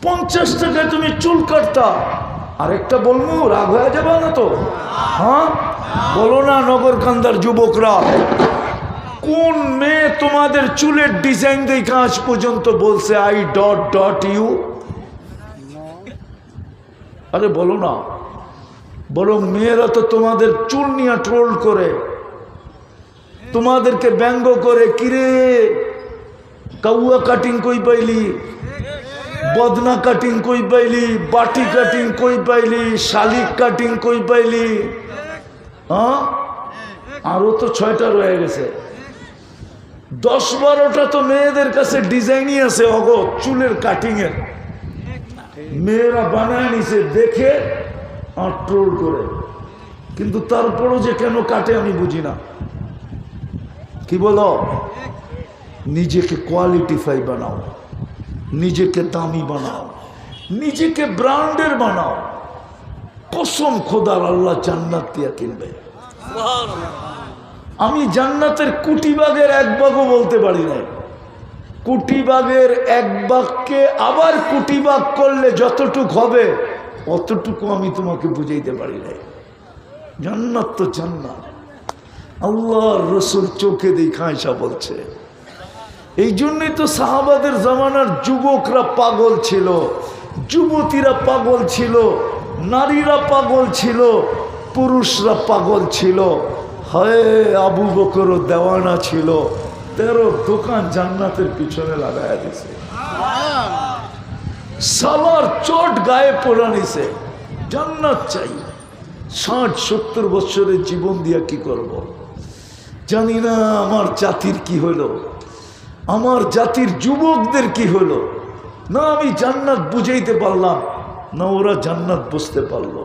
50 টাকায় তুমি চুল কাটতা। আরেকটা বলবো, রাগ হয়ে যাবে না তো? হ্যাঁ বলো না নগরকান্দার যুবকরা, কোন মেয়ে তোমাদের চুলের ডিজাইন দেখে আজ পর্যন্ত বলছে আই ডট ডট ইউ? আরে বলো না। বরং মেয়েরা তো তোমাদের চুল নিয়ে ট্রোল করে, তোমাদেরকে ব্যঙ্গ করে, কিরে কাউয়া কাটিং কই পাইলি, বদনা কাটিং কই পাইলি, বাটি কাটিং কই পাইলি, শালিক কাটিং কই পাইলি। হ্যাঁ আরো তো 6টা রয়ে গেছে, 10-12টা তো মেয়েদের কাছে ডিজাইনই আছে অগ চুলের কাটিং এর। মেয়েরা বানায় নিছে দেখে আর ট্রোল করে, কিন্তু তারপরও যে কেন কাটে আমি বুঝি না। কি বলো? নিজেকে কোয়ালিটিফাই বানাও, নিজেকে দামি বানাও, নিজেকে ব্র্যান্ডের বানাও। কসম খোদার, আল্লাহ জান্নাত দিয়া কিনবে। আমি জান্নাতের কুটিবাগের 1 ভাগও বলতে পারি না। কুটিবাগের 1 ভাগকে আবার কুটিবাগ করলে যতটুক হবে অতটুকু আমি তোমাকে বুঝাইতে পারি না। জান্নাত তো জান্নাত, আল্লাহর রসুল চোখে দেখা এসা বলছে। এই জন্যই তো সাহাবাদের জামানার যুবকরা পাগল ছিল, যুবতীরা পাগল ছিল, নারীরা পাগল ছিল, পুরুষরা পাগল ছিল। হয় আবু বকরও দেওয়ানা ছিল, 13 দোকান জান্নাতের পিছনে লাগাইয়া দিছে। সালার চোট গায়ে পড়া নিছে, জান্নাত চাই। 60-70 বছরের জীবন দিয়া কি করব? জানি না আমার জাতির কি হলো, আমার জাতির যুবকদের কি হলো। না আমি জান্নাত বুঝাইতে পারলাম না ওরা জান্নাত বুঝতে পারলো।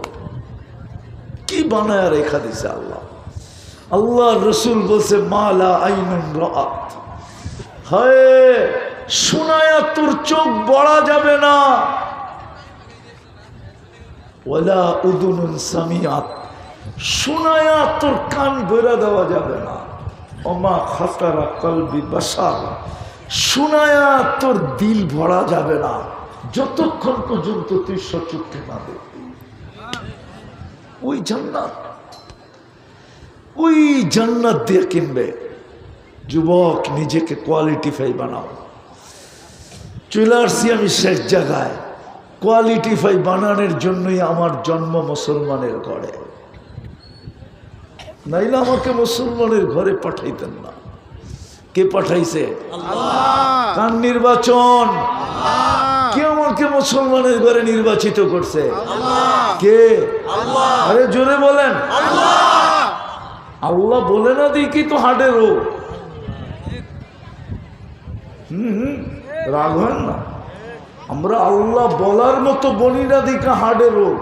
কি বানায় রেখা দিছে আল্লাহ। আল্লাহ রসুল বলছে মালা আইনুন রাত, হায় শোনায়া তোর চোখ বড়া যাবে না, ওয়ালা উদুনুন সামিয়াত, শোনায়া তোর কান ভরা দেওয়া যাবে না, ওমা খাতারা কলবি বাশার, শোনায়া তোর দিল ভরা যাবে না যতক্ষণ পর্যন্ত তুই সচক্ষে না দেখবি। ওই জান্নাত, ওই জান্নাত দিয়ে কিনবে। যুবক নিজেকে কোয়ালিটিফাই বানাও। চলে আসছি আমি শেষ জায়গায়। কোয়ালিটিফাই বানানোর জন্যই আমার জন্ম মুসলমানের ঘরে, নাইলে আমাকে মুসলমানের ঘরে পাঠাইতেন না। কে পাঠাইছে? কার নির্বাচন? কে আমাকে মুসলমানের ঘরে নির্বাচিত করছে? কে? আরে জোরে বলেন। আল্লাহ বলে না দেখি তো হার্টের রোগ। রাগ হয় না, আমরা আল্লাহ বলার মতো বলি না দিকে হার্টের রোগ।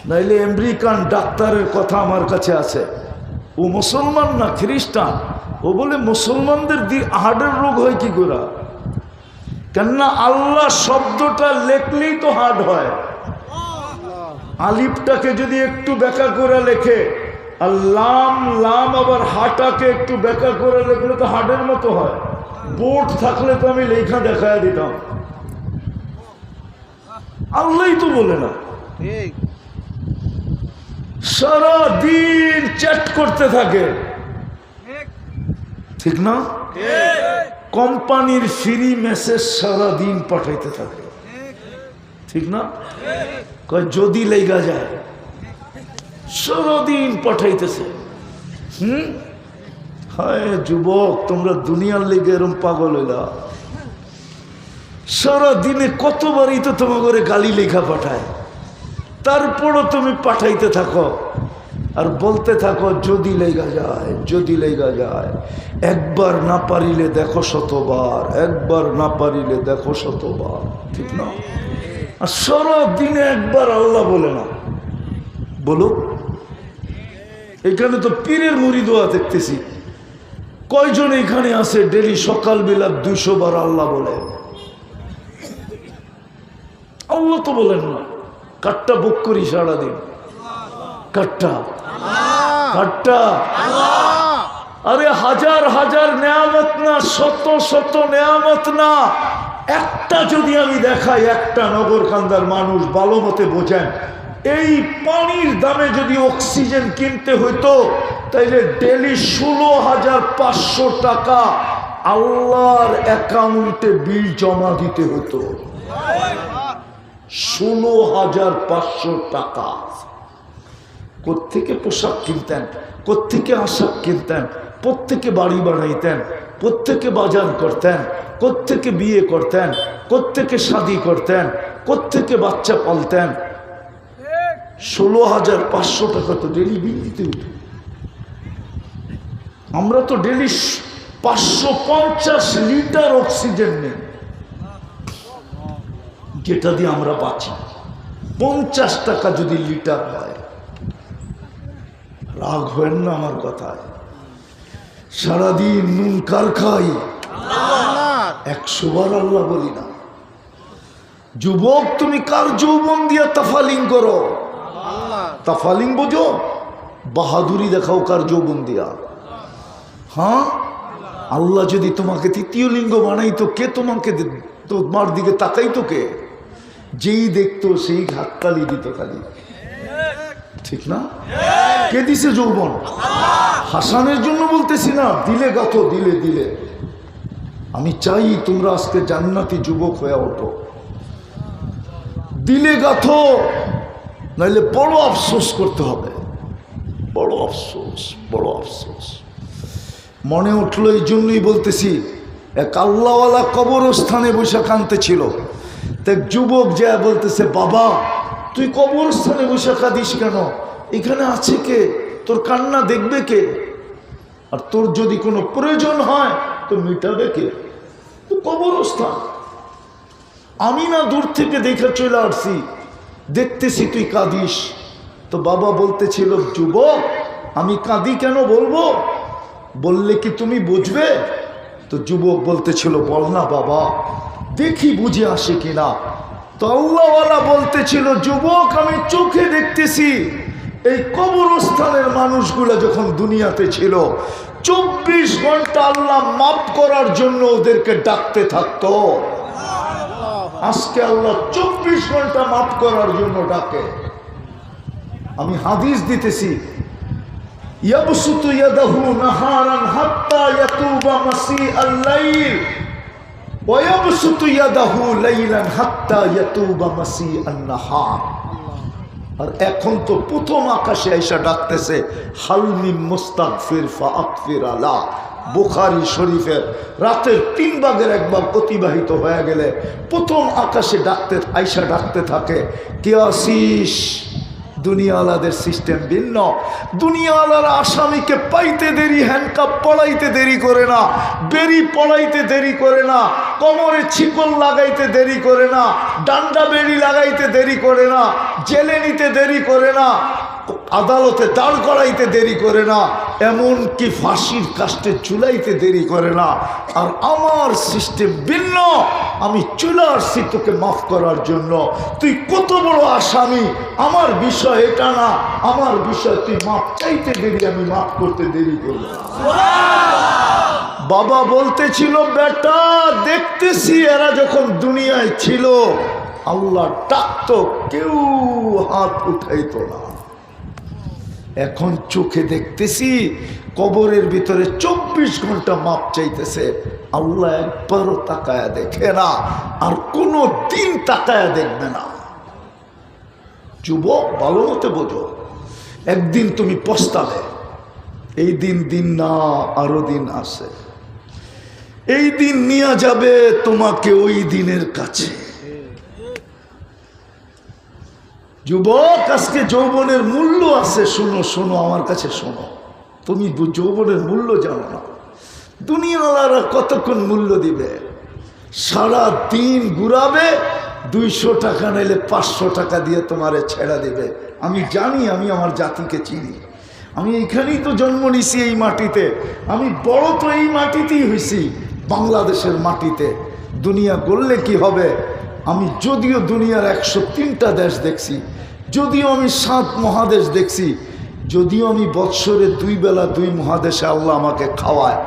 নাইলে আমেরিকান ডাক্তারের কথা আমার কাছে আছে, ও মুসলমান না খ্রিস্টান, ও বলে মুসলমানদের হার্টের রোগ হয় কি করে? কেননা আল্লাহ শব্দটা লেখলেই তো হার্ট হয়। আলিফটাকে যদি একটু ব্যাখ্যা করে লেখে, আর লাম লাম আবার হাটাকে একটু ব্যাখ্যা করে লেখলে তো হার্টের মতো হয়। বোর্ড থাকলে তো আমি লেখা দেখায় দিতাম। আল্লাহই তো বলে না। সারা দিন চ্যাট করতে থাকে, ঠিক না? কোম্পানির ফ্রি মেসেজ সারা দিন পাঠাইতে থাকে, ঠিক না? কয় যদি লেগা যায়, সারাদিন পাঠাইতেছে। হায় যুবক, তোমরা দুনিয়ার লেগে এরম পাগল হইলা। সারাদিনে কতবারই তো তোমার ঘরে গালি লেখা পাঠায়, তারপরও তুমি পাঠাইতে থাকো আর বলতে থাকো যদি লেগা যায়, যদি লেগা যায়। একবার না পারিলে দেখো শতবার, একবার না পারিলে দেখো শতবার, ঠিক না? আর সারাদিনে একবার আল্লাহ বলে না। বলো, এখানে তো পীরের মুরিদ দোয়া দেখতেছি, কয়জন এখানে আছে ডেলি সকালবেলা 200 বার আল্লাহ বলে? আল্লাহ তো বলেন না। কাটটা বুক করি সারাদিন? কাটটা কাটটা আরে হাজার হাজার নেয়ামত না, শত শত নেয়ামত না, একটা যদি আমি দেখাই, একটা নগরকান্দার মানুষ ভালো মতে বোঝেন, এই পানির দামে যদি অক্সিজেন কিনতে হইতো তাইলে ডেলি 16,500 টাকা আল্লাহর অ্যাকাউন্টে বিল জমা দিতে হতো। 16,500 টাকা। কোত্থেকে পোশাক কিনতেন, কোত্থেকে আশাক কিনতেন, প্রত্যেকে বাড়ি বানাইতেন, প্রত্যেকে বাজার করতেন, কোত্থেকে বিয়ে করতেন, কোত্থেকে শাদী করতেন, কোত্থেকে বাচ্চা পালতেন। 16,500 টাকা তো ডেলি বিল দিতে হতো। আমরা তো ডেলি 550 লিটার অক্সিজেন নেই, যেটা দিয়ে আমরা বাঁচি। 50 টাকা যদি লিটার হয়, রাগ হয় না আমার কথায়? সারাদিন নুন কার খাই? 100 বার আল্লাহ বলি না? যুবক, তুমি কার যৌবন দিয়া তাফালিং করো? তাফালিং বোঝো? বাহাদুরি দেখাও কার যৌবন দিয়া? হ্যাঁ, আল্লাহ যদি তোমাকে তৃতীয় লিঙ্গ বানাইতো, কে তোমাকে তোমার দিকে তাকাইতো? কে? যেই দেখতো সেই হাততালি দিত খালি, ঠিক না? কে দিছে যৌবন? হাসানের জন্য বলতেছি না, দিলে গাথো, দিলে দিলে। আমি চাই তোমরা আজকে জান্নাতি যুবক হয়ে ওঠো, দিলে গাথো, নাইলে বড় আফসোস করতে হবে। বড় আফসোস, বড় আফসোস। মনে উঠলো এই জন্যই বলতেছি, এক আল্লাহওয়ালা কবরস্থানে বসে কাঁদতে ছিল। এক যুবক যা বলতেছে, বাবা তুই কবরস্থানে বসে কাঁদিস কেন? এখানে আছে কে? তোর কান্না দেখবে কে? আর তোর যদি কোনো প্রয়োজন হয় তো মিটাবে কে? তো কবরস্থান। আমি না দূর থেকে দেখে চলে আসছি, দেখতেছি তুই কাঁদিস। তো বাবা বলতেছিল, যুবক আমি কাঁদি কেন বলবো? বললে কি তুমি বুঝবে? তো যুবক বলতেছিল, বল না বাবা, দেখি বুঝে আসে কিনা। তো আল্লাহওয়ালা বলতেছিল, যুবক আমি চোখে দেখতেছি এই কবরস্থানের মানুষগুলো যখন দুনিয়াতে ছিল 24 ঘন্টা আল্লাহ মাফ করার জন্য ওদেরকে ডাকতে থাকতো। আজকে আল্লাহ 24 ঘন্টা মাফ করার জন্য ডাকে। আমি হাদিস দিতেছি, ইয়াবসুতু ইয়াদাহু নাহারান হাত্তা ইয়াতুবা মাসিআল লাইল ওয়া ইয়াবসুতু ইয়াদাহু লাইলান হাত্তা ইয়াতুবা মাসিআন নাহার। আর এখন তো প্রথম আকাশে আইসা ডাকতেছে, হালমি মুস্তাগফির ফাগফির আলা। বুখারী শরীফের রাতের 3 ভাগের 1 ভাগ অতিবাহিত হয়ে গেলে প্রথম আকাশে আইসা ডাকতে থাকে, কে আসিস? দুনিয়াওয়ালাদের সিস্টেম ভিন্ন। দুনিয়াওয়ালারা আসামিকে পাইতে দেরি, হ্যান্ডকাপ পড়াইতে দেরি করে না, বেরি পড়াইতে দেরি করে না, কোমরে ছিকল লাগাইতে দেরি করে না, ডান্ডা বেরি লাগাইতে দেরি করে না, জেলে নিতে দেরি করে না, আদালতে দাঁড় করাইতে দেরি করে না, এমনকি ফাঁসির কাস্টে চুলাইতে দেরি করে না। আর আমার সিস্টেম ভিন্ন। আমি চলে আসছি তোকে মাফ করার জন্য। তুই কত বড় আসামি, আমার বিষয় এটা না। আমার বিষয় তুই মাফ চাইতে দেরি, আমি মাফ করতে দেরি করব। বাবা বলতেছিল, বেটা দেখতেছি এরা যখন দুনিয়ায় ছিল আল্লাহ ডাকতো, কেউ হাত উঠাইতো না। এখন চোখে দেখতেছি কবরের ভিতরে 24 ঘন্টা মাপ চাইতেছে, আল্লাহ একবারও তাকায়া দেখে না, আর কোনো দিন তাকায়া দেখবে না। যুবক ভালো মতে বোঝো, একদিন তুমি পস্তাবে। এই দিন না, আরো দিন আসে। এই দিন নিয়ে যাবে তোমাকে ওই দিনের কাছে। যুবক আজকে যৌবনের মূল্য আছে। শোনো শোনো, আমার কাছে শোনো। তুমি যৌবনের মূল্য জানো না। দুনিয়াওয়ালারা কতক্ষণ মূল্য দিবে? সারা দিন ঘুরাবে, 200 টাকা নাইলে 500 টাকা দিয়ে তোমারে ছেড়া দিবে। আমি জানি, আমি আমার জাতিকে চিনি। আমি এইখানেই তো জন্ম নিছি, এই মাটিতে। আমি বড় তো এই মাটিতেই হয়েছি, বাংলাদেশের মাটিতে। দুনিয়া গড়লে কি হবে? আমি যদিও দুনিয়ার 103টা দেশ দেখছি, যদিও আমি 7 মহাদেশ দেখছি, যদিও আমি বৎসরে 2 বেলা 2 মহাদেশে আল্লাহ আমাকে খাওয়ায়,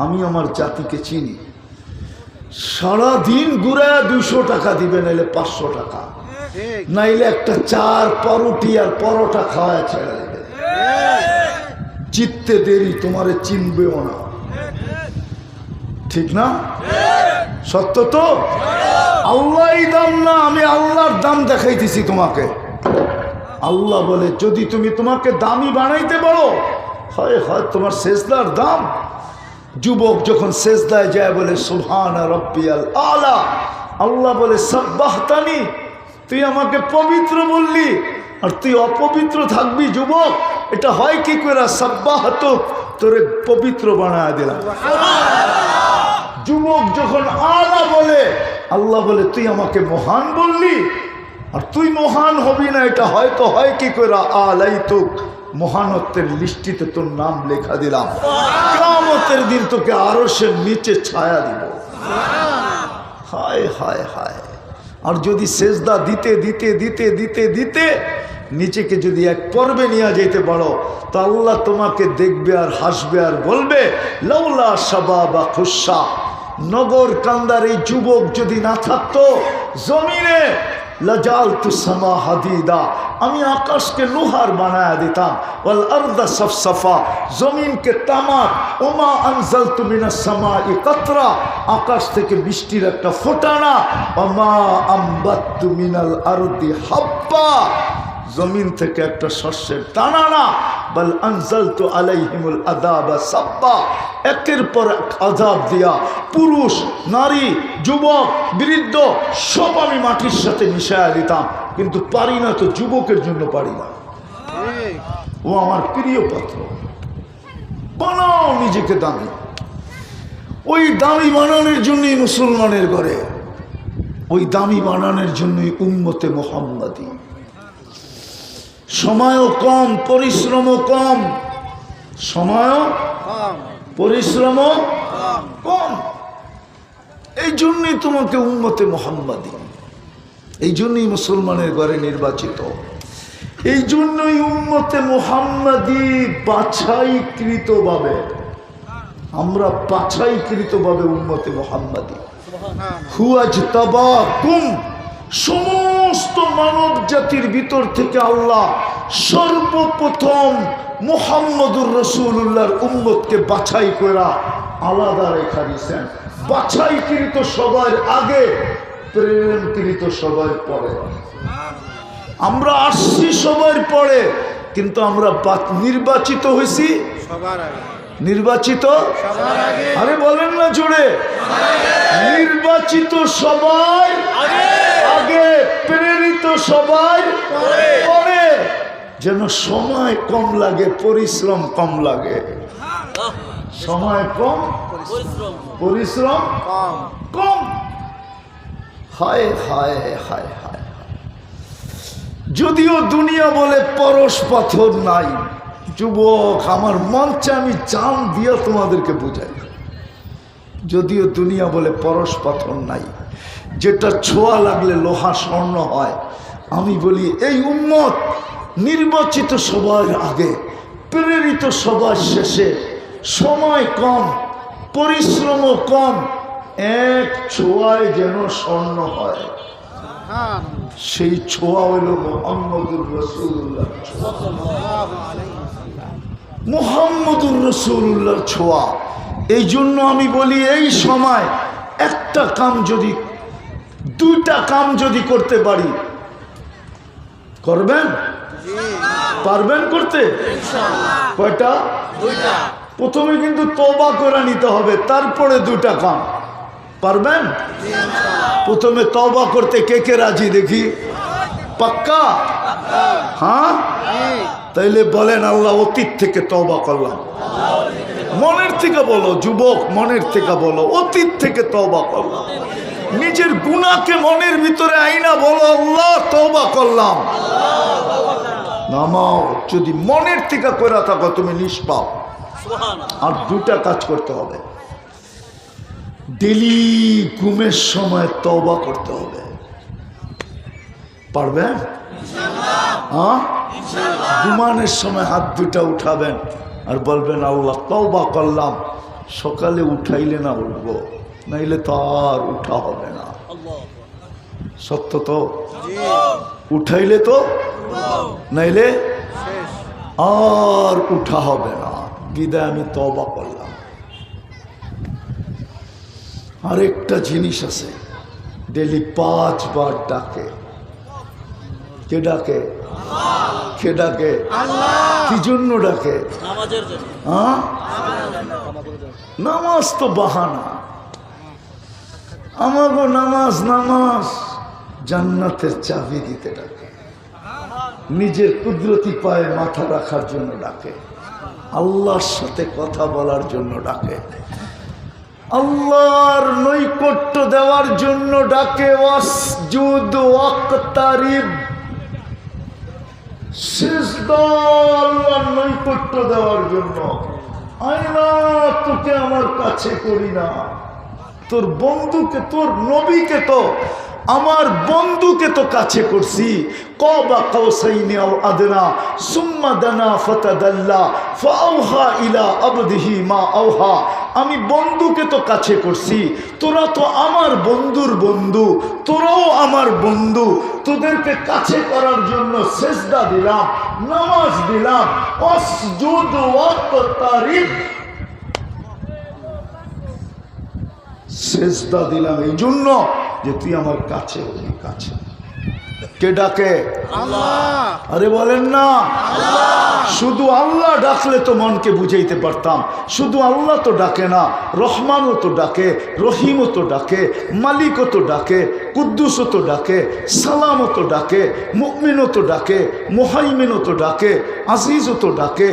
আমি আমার জাতিকে চিনি। সারাদিন ঘুরায় 200 টাকা দিবে, নাইলে 500 টাকা, ঠিক নাইলে একটা 4 পাউরুটি আর পরোটা খাওয়ায় ছেড়ে দেবে। চিত্তে দেরি, তোমারে চিনবেও না। ঠিক না? সত্য তো? আল্লাহই দাম না, আমি আল্লাহর দাম দেখাইতেছি তোমাকে। আল্লাহ বলে যদি তুমি তোমাকে দামি বানাইতে পারো, হয় হয় তোমার সেজদার দাম। যুবক যখন সেজদায় যায় বলে সুবহান রাব্বিয়াল আলা, আল্লাহ বলে সাব্বাহতানি, তুই আমাকে পবিত্র বললি আর তুই অপবিত্র থাকবি যুবক, এটা হয় কি করে? সাব্বাহতু, তোরে পবিত্র বানায় দিলাম। যুবক যখন আলা বলে, আল্লাহ বলে তুই আমাকে মহান বললি আর তুই মহান হবি না, এটা হয়তো হয় কি করে? আলাইতুক, মহানত্বের লিস্টিতে তোর নাম লেখা দিলাম, কিয়ামতের দিন তোকে আরশের নিচে ছায়া দিব। হায় হায় হায়। আর যদি সেজদা দিতে দিতে দিতে দিতে দিতে নিচেকে যদি এক পর্বে নিয়ে যেতে পারো, তো আল্লাহ তোমাকে দেখবে আর হাসবে আর বলবে লাউলা শাবাবা খুশা, নগর কান্দার এই যুবক যদি না থাকতো জমিনে, লাজালতু সামা হাদিদা, আমি আকাশকে লোহার বানায়া দিতাম, ওয়াল আরদা সফসফা, জমিনকে তামাক, ওমা আনজালতু মিনাস সামাই কাতরা, আকাশ থেকে বৃষ্টির একটা ফোঁটা না, ওমা আমবাততু মিনাল আরদি হাব্বা, জমিন থেকে একটা শস্যের দানা না, বল আনজালতু আলাইহিমুল আযাবা সাব্বা, একের পর এক আযাব দিয়া পুরুষ নারী যুবক বৃদ্ধ সব আমি মাটির সাথে মিশায়া দিতাম, কিন্তু পারি না তো, যুবকের জন্য পারি না। ঠিক ও আমার প্রিয় পাত্র, বানাও নিজেকে দামি। ওই দামি বানানোর জন্যই মুসলমানের ঘরে, ওই দামি বানানোর জন্যই উম্মতে মুহাম্মাদি। সময়ও কম, পরিশ্রমও কম, সময়ও কম পরিশ্রমও কম। এই জন্যই তোমাকে উম্মতে মুহাম্মাদি, এই জন্যই মুসলমানের ঘরে নির্বাচিত, এই জন্যই উম্মতে মুহাম্মাদি বাছাইকৃতভাবে, আমরা বাছাইকৃতভাবে উম্মতে মুহাম্মাদি। হুয়াজতাবাকুম, সমস্ত মানব জাতির ভিতর থেকে আল্লাহ সর্বপ্রথম মুহাম্মদুর রাসূলুল্লাহর উম্মতকে বাছাই করা আলাদা রেখা দিয়েছেন। বাছাইকৃত সবার আগে, প্রেরণকৃত সবার পরে। আমরা আসছি সবার পরে, কিন্তু আমরা নির্বাচিত হয়েছি সবার আগে, নির্বাচিত সবার আগে, আরে বলেন না জোরে, নির্বাচিত সবাই আগে, প্রেরিত সবাই পরে, যেন সময় কম লাগে, পরিশ্রম কম লাগে। সময় কম, পরিশ্রম কম কম। হায় হায় হায় হায়। যদিও দুনিয়া বলে পরশ পাথর নাই, যুবক আমার মন চায় আমি জান দিয়া তোমাদেরকে বুঝাই। যদিও দুনিয়া বলে পরশ পাথর নাই, যেটা ছোঁয়া লাগলে লোহা স্বর্ণ হয়, আমি বলি এই উম্মত নির্বাচিত সবার আগে, প্রেরিত সবার শেষে, সময় কম, পরিশ্রমও কম, এক ছোঁয়ায় যেন স্বর্ণ হয়। হ্যাঁ সেই ছোঁয়া হইল মুহাম্মদুর রাসূলুল্লাহ, মুহাম্মদুর রাসূলুল্লাহর ছোঁয়া। এই জন্য আমি বলি এই সময় একটা কাম যদি, 2টা কাম যদি করতে পারি, করবেন? পারবেন করতে? কয়টা? 2টা। প্রথমে কিন্তু তওবা করে নিতে হবে, তারপরে 2টা কাম। পারবেন? প্রথমে তওবা করতে কে কে রাজি দেখি? পাক্কা? হ্যাঁ, তাইলে বলেন আল্লাহ অতীত থেকে তওবা করলাম। মনের থেকে বলো যুবক, মনের থেকে বলো অতীত থেকে তওবা করলাম। নিজের গুনাহকে মনের ভিতরে আইনা বলো আল্লাহ তওবা করলাম। নামাও, যদি মনের থেকে করে থাকো তুমি নিষ্পাপ। আর 2টা কাজ করতে হবে, ডেলি ঘুমের সময় তওবা করতে হবে। পারবেন? ঘুমানোর সময় হাত দুটা উঠাবেন আর বলবেন আল্লাহ তওবা করলাম, সকালে উঠাইলে না উঠবো, নাইলে তো আর উঠা হবে না। সত্য তো? উঠাইলে তো, নাইলে আর উঠা হবে না। বিদায় আমি তওবা করলাম। আরেকটা জিনিস আছে, ডেলি 5 বার ডাকে। কে ডাকে? কে ডাকে? কি জন্য ডাকে? নামাজ তো বাহানা। আমাগো নামাজ নামাজ জান্নাতের চাবি দিতে ডাকে, নিজের কুদরতি পায়ে মাথা রাখার জন্য ডাকে, আল্লাহর সাথে কথা বলার জন্য ডাকে, আল্লাহর নৈকট্য দেওয়ার জন্য ডাকে। ওয়াসজুদ ওয়াক্তারিব, সিজদা আল্লাহর নৈকট্য দেওয়ার জন্য। আয়না তোকে আমার কাছে করি না, তোর বন্ধুকে, তোর নবীকে তো, আমার বন্ধুকে তো কাছে করছি। ক্বাবা কাউসাইনি আও আদনা সুম্মা দানা ফাতাদাল্লা ফাআওহা ইলা আবদিহি মা আওহা। আমি বন্ধুকে তো কাছে করছি, তোরা তো আমার বন্ধুর বন্ধু, তোরাও আমার বন্ধু। তোদেরকে কাছে করার জন্য সিজদা দিলাম, নামাজ দিলাম। ওয়াসজুদ ওয়াক্তারিব, সিজদা দিলাম এই জন্য যে তুই আমার কাছে হবি। কাছে কে ডাকে? আল্লাহ। আরে বলেন না আল্লাহ। শুধু আল্লাহ ডাকলে তো মনকে বুঝাইতে পারতাম। শুধু আল্লাহ তো ডাকে না, রহমানও তো ডাকে, রহিমও তো ডাকে, মালিকও তো ডাকে, কুদ্দুসও তো ডাকে, সালামও তো ডাকে, মুমিনও তো ডাকে, মুহাইমিনও তো ডাকে, আজিজও তো ডাকে,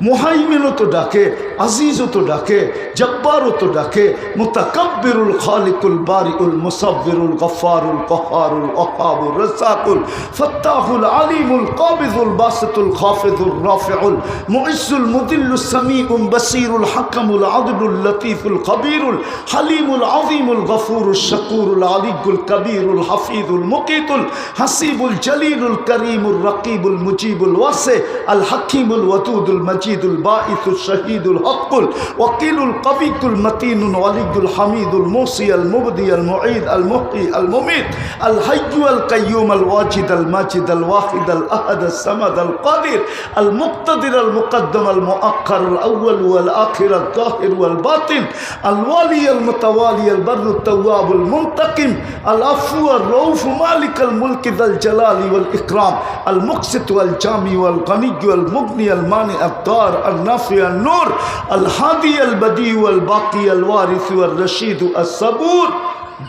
মুহাইমিনও তো ডাকে, আজিজও তো ডাকে, জব্বারও তো ডাকে, মুতাকাব্বিরুল খালিকুল বারিউল মুসাব্বিরুল গফফারুল কহ্হারুল ওয়াহাবুর রাজ্জাকুল ফাত্তাহুল আলিমুল কাবিজুল বাসিতুল খাফিজুর রাফিউল মুইজ্জুল মুদিল্লুস সামিউল বাসিরুল হাকামুল আদলুল লতীফুল খবীরুল হালিমুল আযীমুল গফুরুশ শাকুরুল আলিয়ুল কবীরুল হাফিজুল মুকিতুল হাসিবুল জলিলুল করিমুর রকিবুল মুজিবুল ওয়াসি আল হাকিমুল ওয়াদুদুল মজিদুল বাঈসুশ শহীদুল হকুল ওয়াকিলুল কবিকুল মতিনুল ওয়ালিদুল হামিদুল মুসি আল মুবদি আল মুঈদ আল মুহয়ি আল মুমিত আল হাইয়্যু আল কাইয়্যুম আল ওয়াজিদ আল মাজিদ আল ওয়াহিদ আল আহাদ আল সামাদ আল কাদির আল মুক্তাদির আল মুকদ্দম আল মুআক্খার আল আউয়াল ওয়াল আখির আল যাহির ওয়াল বাতিন আল ওয়ালি আল মুতাওয়ালি আল বাররু তাওয়াব আল মুনতাকিম আল আফু আর রউফ মালিক আল মুলক যাল জালালি ওয়াল ইকরাম আল মুকসিত ওয়াল জামি ওয়াল গনি ওয়াল মুগনি আল মানি আল দার আল নাফি আল নূর আল হাদি আল বদি ওয়াল বাকি আল ওয়ারিস ওয়াল রশিদ আল সাবুর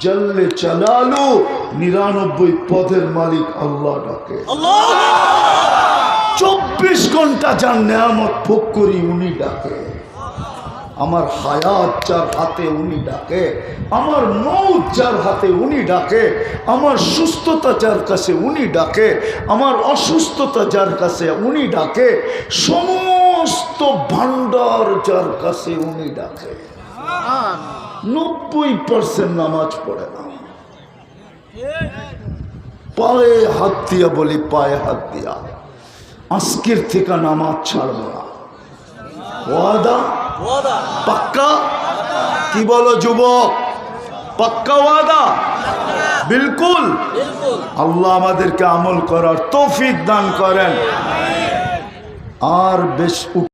জল্লে জালালু 99 পদের মালিক আল্লাহ ডাকে। আল্লাহ 24 ঘন্টা যার নেয়ামত ভোগ করি উনি ডাকে। আমার হায়াত যার হাতে উনি ডাকে, আমার মৌত যার হাতে উনি ডাকে, আমার সুস্থতা যার কাছে উনি ডাকে, আমার অসুস্থতা যার কাছে উনি ডাকে, সমস্ত ভান্ডার যার কাছে উনি ডাকে। 90% নামাজ পড়ে না। পায়ে হাত দিয়া বলি, পায়ে হাত দিয়া আজকের থেকে নামাজ ছাড়বো না। ওয়াদা? পাক্কা? কি বলো যুবক? পাক্কা ওয়াদা? বিলকুল। আল্লাহ আমাদেরকে আমল করার তৌফিক দান করেন। আর বেশ